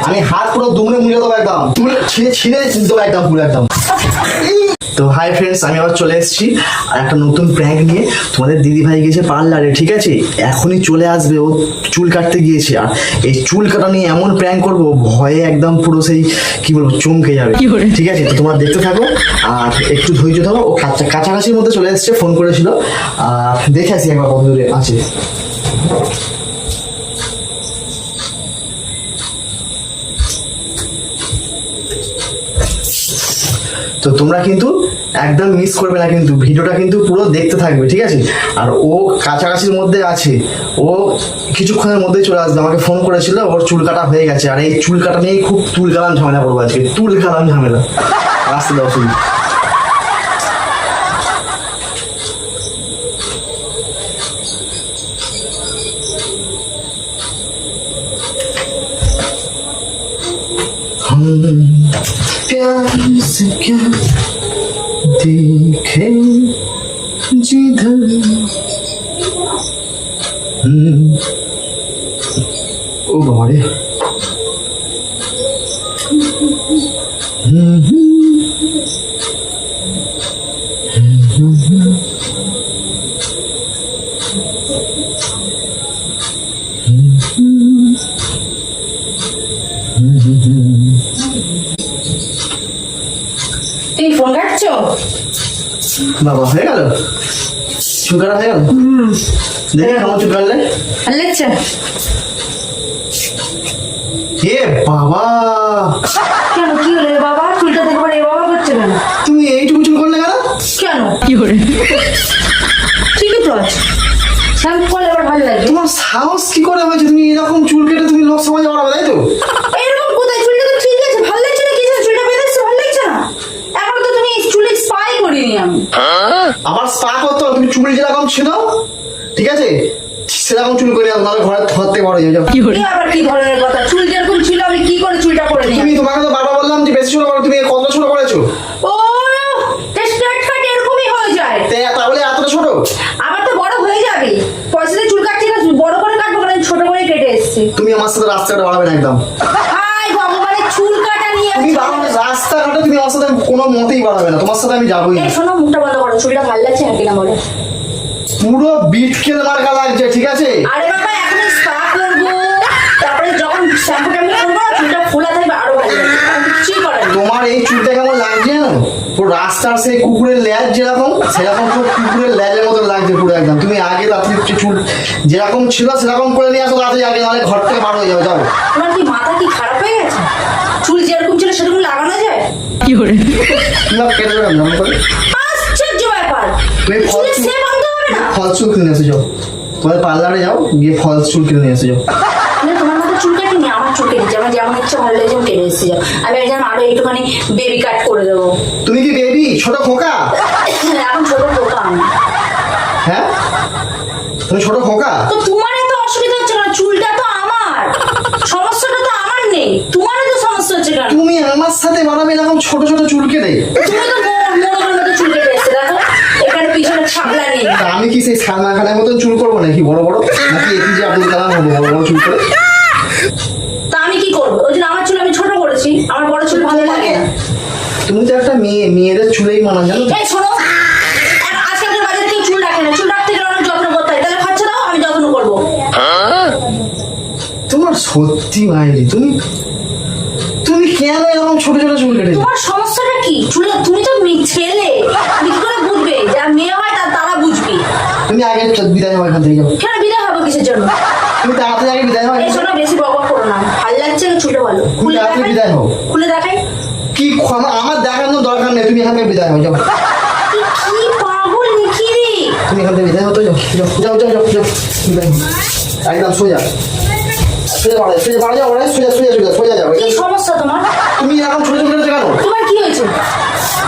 আমি হাত পুরো দুমড়ে মুড়ে দেবো একদম, তুলে ছিঁড়ে ছিঁড়ে দেবো একদম পুরো একদম। তো হাই ফ্রেন্ডস, আমি আবার চলে এসেছি আর একটা নতুন প্র্যাঙ্ক নিয়ে। তোমাদের দিদি ভাই গিয়েছে পার্লারে, ঠিক আছে, এখনই চলে আসবে, ও চুল কাটতে গিয়েছে। আর এই চুল কাটা নিয়ে এমন প্র্যাঙ্ক করবো, ভয়ে একদম পুরো সেই কি বলবো চমকে যাবে, ঠিক আছে। তো তোমরা দেখতে থাকো আর একটু ধৈর্য ধরো। ও কাছাকাছির মধ্যে চলে এসছে, ফোন করেছিল। আর দেখে আসি একবার কত দূরে আছে। তো তোমরা কিন্তু একদম মিস করবে না, কিন্তু ভিডিওটা কিন্তু পুরো দেখতে থাকবে, ঠিক আছে। আর ও কাছাকাছির মধ্যে আছে, ও কিছুক্ষণের মধ্যেই চলে আসবে। আমাকে ফোন করেছিল, ওর চুল কাটা হয়ে গেছে। আর এই চুল কাটা নিয়েই খুব তুলকালাম ঝামেলা করবো আজকে, তুলকালাম ঝামেলা। আসতে দাও শুধু। प्यार से क्या देखे जिधर ओ बाबा তুমি ফোন কাটছো? বাবা হয়ে গেল, চুল কাটা হয়ে গেল। দেখে কেমন চুল কাটলে? ভালো লাগছে? এ বাবা, কেন কি হলো রে বাবা? চুলটা দেখে পরে বাবা করছে কেন? তুমি এইটুকু চুল করলে কেন? কেন কি হলো? ঠিকই তো আছে, শ্যাম্পু করলে আবার ভালো লাগে। তোমার সাহস কি করে হয়েছে? তুমি এরকম চুল কেটে তুমি লোক সমাজে বাড়াবে, তাই তো? এরকম কোথায়? চুলটা তো ঠিক আছে, ভালো লাগছে না? কিছু চুলটা বেঁধেছে, ভালো লাগছে না? এখন তো তুমি চুলে স্পাই করিনি আমি। আমার স্পা করতে হবে, তুমি চুল যেরকম ছিল, ঠিক আছে, সেরকম চুল করে দাও, নাহলে ঘরে ঘর থেকে বড় হয়ে যাও। কি আবার কি ধরনের কথা? চুল যেরকম ছিল আমি কি করে চুলটা করে নিই? তুমি, তোমাকে তো বারবার বললাম যে বেশি ছোট করো, তুমি কত ছোট করেছো? ও স্ট্রেট কাট এরকমই হয়ে যায়, তাহলে এতটা ছোট? আবার তো বড় হয়ে যাবে। পয়সাতে চুল কাটছি না, বড় করে কাটবো, কারণ ছোট করে কেটে এসেছি। তুমি আমার সাথে রাস্তাঘাটে বাড়াবে না একদম। হাই ভগবানের চুল কাটা নিয়ে তুমি বাড়াবে রাস্তাঘাটে, তুমি আমার সাথে কোনো মতেই বাড়াবে না, তোমার সাথে আমি যাবোই না। এই শোনো, মুখটা বন্ধ করো। চুলটা ভালো লাগছে নাকি না বলো? পুরো বিটকেল মার্কা লাগছে, ঠিক আছে। আরে বাবা, এখন স্পা করবো, তারপরে যখন শ্যাম্পু ট্যাম্পু করবো চুলটা ফোলা থাকবে, আরো ভালো লাগবে। কিছুই করার নেই। তোমার এই চুলটা কেমন লাগছে জানো? পুরো রাস্তার সেই কুকুরের ল্যাজ যেরকম, সেরকম পুরো কুকুরের ল্যাজের মতো লাগছে পুরো একদম। তুমি আগে রাত্রে চুল যেরকম ছিল সেরকম করে নিয়ে আসো রাতে আগে, নাহলে ঘর থেকে বার হয়ে যাবে। যাও। তোমার কি মাথা কি খারাপ হয়ে গেছে? চুল যেরকম ছিল সেরকম লাগানো যায়? কি করে কেটে যাবে না করে? আশ্চর্য ব্যাপার। তুমি চুলে শেপ আনতে হবে না? ফলস চুল কিনে এসে যাও, তোমার পার্লারে যাও, গিয়ে ফলস চুল কিনে নিয়ে এসে যাও। তোমার মাথা চুল কাটিনি, আমার চুল কেটেছি। আমার যেমন ইচ্ছা ভালো লাগছে কেটে এসেছি। আমি যেন আরো একটুখানি বেবি কাট করে দেবো। তুমি কি বেবি, ছোট খোকা? এখন ছোট পোকা আমি। হ্যাঁ, তুমি ছোট খোকা। তো তোমার এত অসুবিধা হচ্ছে না? চুলটা তো আমার, সমস্যাটা তো আমার নেই, তোমার এত সমস্যা হচ্ছে কেন? তুমি আমার সাথে বানাবে এরকম ছোট ছোট চুল কেটে? তুমি তো মোড়কের মতো চুল কেটে এসেছে, দেখো এখানে পিছনে ছাপলা নেই। তা আমি কি সেই সালমান খানের মতন চুল করবো নাকি বড় বড়, নাকি এপিজে আব্দুল কালাম হবো বড় বড় চুল করে? তা আমি কি করবো? ওই জন্য আমার চুল আমি ছোট করেছি, আমার বড় চুল ভালো লাগে না। তুমি তো একটা মেয়ে, মেয়েদের চুলেই মানা, জানো তো? এই শোনো, আজকালকার বাজারে কেউ চুল রাখে না, চুল রাখতে গেলে অনেক যত্ন করতে হয়। তাহলে খরচা দাও, আমি যত্ন করবো। তোমার সত্যি মায়েরি, তুমি তুমি কেন এরকম ছোট ছোট চুল কেটে? তোমার সমস্যাটা কি চুলে? তুমি তো ছেলে, তুমি কি করে বুঝবে? যারা মেয়ে হয় তারা বুঝবে। তুমি আগে বিদায় হও এখান থেকে, যাও। কেন বিদায় হবো কিসের জন্য? তুমি তাড়াতাড়ি আগে বিদায় হও। এই শোনো, বেশি বকবক করো না, ভালো লাগছে না চুলটা ভালো। তুমি তাড়াতাড়ি বিদায় হও। খুলে দেখাই। কি আমার দেখানোর দরকার নেই, তুমি এখান থেকে বিদায় হও, যাও। কি পাগল নাকি রে? তুমি এখান থেকে বিদায় হও তো, যাও যাও যাও যাও যাও যাও, বিদায় হও। একদম সোজা সোজা বাড়ায়, সোজা বাড়া যাও, সোজা সোজা সোজা সোজা যাও। কি সমস্যা তোমার? তুমি এরকম ছোট ছোট কেটেছো কেন? তোমার কি হয়েছে?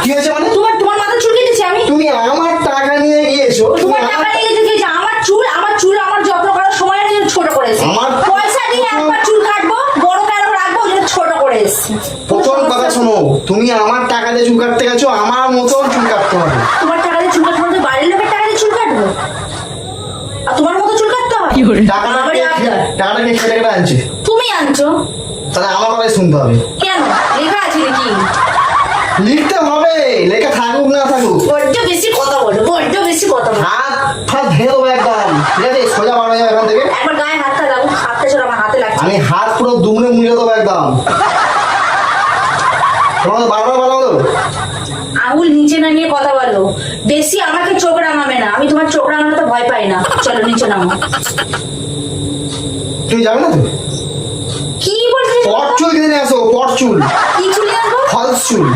কি হয়েছে মানে? তোমার মাথা চুল কেটেছি আমি? তুমি আমার টাকা নিয়ে গিয়েছো, তুমি তোমার টাকা নিয়ে গেছে কি? আমার চুল আমার যত্ন করার সময় আমি ছোট করেছি। আমার পয়সা দিয়ে একবার চুল কাটবো, বড় কেন রাখবো, ওই জন্য ছোট করে এসেছি। প্রথম কথা শোনো, তুমি আমার টাকা দিয়ে চুল কাটতে গেছো, আমার মতন চুল কাটতে হবে। তোমার টাকা দিয়ে চুল কাটবো না, বাড়ির লোকের টাকা দিয়ে চুল কাটবো? আর তোমার মতো চুল কাটতে হয়? টাকাটা কে কেটে কেটে আনছে? তুমি আনছো। তাহলে আমার কথাই শুনতে হবে। কেন লেখা আছে নাকি? লিখতে হবে, লেখা থাকুক না থাকুক। বড্ড বেশি কথা বলো, বড্ড বেশি কথা বলো। হাত ফাত ভেঙে দেবো একদম, ঠিক আছে? সোজা বার হয়ে যাবে এখান থেকে। একবার গায়ে হাতটা লাগুক, হাতটা ছোট আমার হাতে লাগছে। আমি হাত পুরো দুমড়ে মুড়ে দেবো একদম। তোমার তো বারবার বলা হলো। আঙুল নিচে না নিয়ে কথা বলো। বেশি আমাকে চোখ রাঙাবে না, আমি তোমার চোখ রাঙানোতে ভয় পাই না। চলো নিচে নামো। তুমি যাবে না? তুমি কি বলছিস? পট চুল কিনে নিয়ে আসো, পট চুল, কি চুল আসবো? ফলস চুল।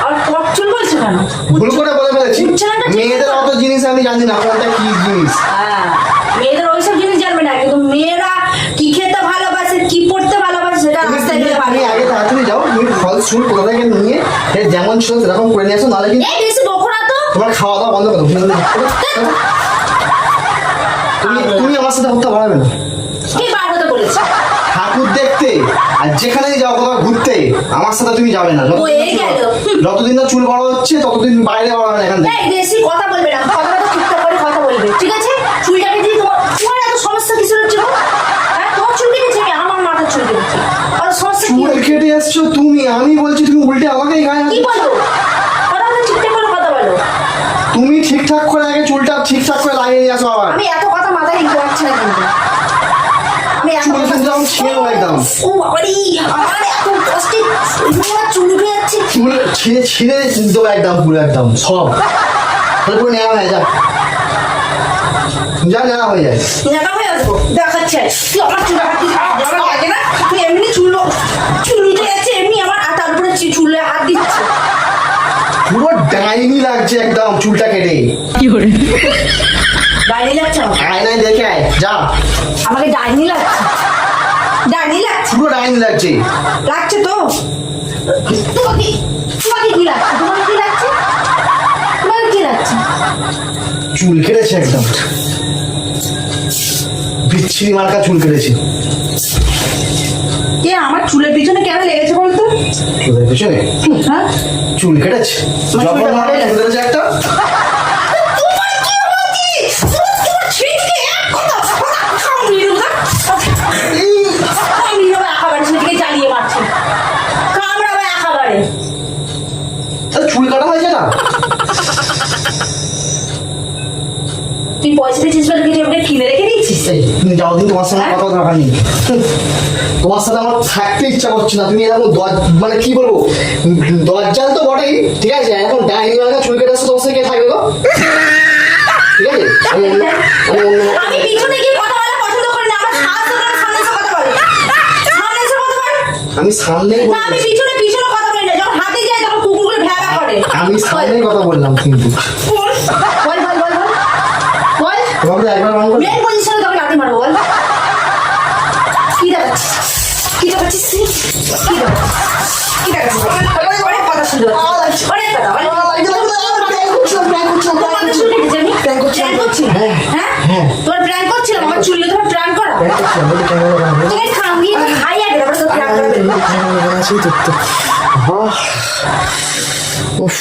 আর পট চুল বলছো কেন? ভুল করে বলে ফেলেছি। উচ্চারণটা ঠিক মেয়েদের করো। অত জিনিস আমি জানি না কোনটা কি জিনিস। হ্যাঁ, মেয়েদের ওইসব জিনিস জানবে না, কিন্তু মেয়েরা কি খেতে ভালোবাসে, কি পড়তে ভালোবাসে সেটা রাস্তায় গেলে ভালো। তুমি আগে তাড়াতাড়ি যাও, তুমি ফলস চুল কোথা থেকে নিয়ে সে যেমন ছিল সেরকম করে নিয়ে আসো, নাহলে কিন্তু এই বেশি বকো না তো। তোমার খাওয়া দাওয়া বন্ধ করো। তুমি আমার সাথে হত্যা বাড়াবে না। কি বার হতে বলেছে? ঠাকুর দেখতে আর যেখানেই যাও কোথাও ঘুরতে আমার সাথে তুমি যাবে না। হয়ে গেল। যতদিন না চুল বড় হচ্ছে ততদিন বাইরে বাড়াবে না এখান থেকে। এই বেশি কথা বলবে না, কথাটা চুপচাপ করে কথা বলবে, ঠিক আছে? চুলটাকে দিয়ে তোমার এত সমস্যা কিসের হচ্ছে গো? হ্যাঁ, তোমার চুল কেটেছে, আমি আমার মাথার চুল কেটেছি, আর সমস্যা কি চুল হচ্ছে? কেটে এসছো তুমি, আমি বলছি তুমি উল্টে আমাকেই গায়ে হাত কি দিচ্ছ। বলো? কথা বলে ঠিকঠাক করে কথা বলো। তুমি ঠিকঠাক করে আগে চুলটা ঠিকঠাক করে লাগিয়ে নিয়ে আসো আবার। আমি এত কথা মাথায় নিতে পারছি না কিন্তু। আমি এত চুল কিন্তু আমি ছিঁড়ে নেবো একদম। ও বাবারি, আমার এত কষ্টে আমার চুল উঠে যাচ্ছে। চুল ছিঁড়ে ছিঁড়ে দেবো একদম, পুরো একদম সব। তাহলে পুরো নেওয়া হয়ে যায়, যা নেওয়া হয়ে যায়। নেকা হয়ে আসবো দেখাচ্ছে। তুই আমার চুল হাত দিস, আমার লাগে না? তুই এমনি চুল উঠে যাচ্ছে, এমনি আমার হাতার উপরে চুলে হাত দিচ্ছে। পুরো ডাইনি লাগছে একদম চুলটা কেটে। ডাইনি লাগছে আমাকে? আয়নায় দেখে আয় যা। আমাকে ডাইনি লাগছে, ডাইনি লাগছে, পুরো ডাইনি লাগছে। লাগছে তো? তোমাকে তোমাকে কি লাগছে? তোমাকে কি লাগছে? তোমাকে কি লাগছে? চুল কেটেছে একদম, বিচ্ছিরি মার্কা চুল কেটেছে। কে আমার চুলের পিছনে কেন লেগেছে বলতো? চুলের পেছনে হ্যাঁ, চুল কেটেছে, আমার যখন চুলটা মারা ভালোই চুল কেটেছে একটা। তোমার কি হচ্ছে? তোমার ছিটকে এক কথা খাও নিরুদা। আমি নিরুদা একেবারে সেদিকে জ্বালিয়ে মারছি, কামড়াবে একেবারে। তাহলে চুল কাটা হয়েছে না? তুই পয়সা দিয়েছিস বলে কিছু আমাকে কিনে রেখে দিয়েছিস? এই, তুমি যাও দিন, তোমার সঙ্গে কথা দরকার নেই। তোমার সাথে আমার থাকতে ইচ্ছা করছে না। তুমি এরকম মানে কি বলবো, দরজাল তো বটেই, ঠিক আছে? এখন ডাইনি মার্কা চুল কেটে আসছে, তোমার সাথে কে থাকবে গো? ঠিক আছে, আমি পিছনে গিয়ে কথা বলা পছন্দ করি না, আমার সাহস হলে আমার সামনে এসে কথা বল, সামনে এসে কথা বল। আমি সামনেই না, আমি পিছনে পিছনে কথা বলি না, যখন হাতে যায় তখন কুকুরগুলো ভ্যাবা করে। আমি সামনেই কথা বললাম কিন্তু। বল বল বল বল বল বল। তোমাকে একবার রং করে মেন পজিশনে তোকে লাথি মারবো, বল। কি দেখাচ্ছিস? কি দেখাচ্ছিস তুই? কি দেখাচ্ছিস? কি দেখাচ্ছিস? অনেক কথা শুনতে পাচ্ছি, অনেক কথা, অনেক কথা। তোমাকে চুল কেটেছে আমি? Prank করছিলাম। Prank করছিলাম? হ্যাঁ। হ্যাঁ? হ্যাঁ। তোমার prank করছিলাম? আমার চুল নিয়ে তোমার prank করা? তোকে খাইয়ে তো খাই আগে, তারপরে তোকে prank করা বেরোবে। উফ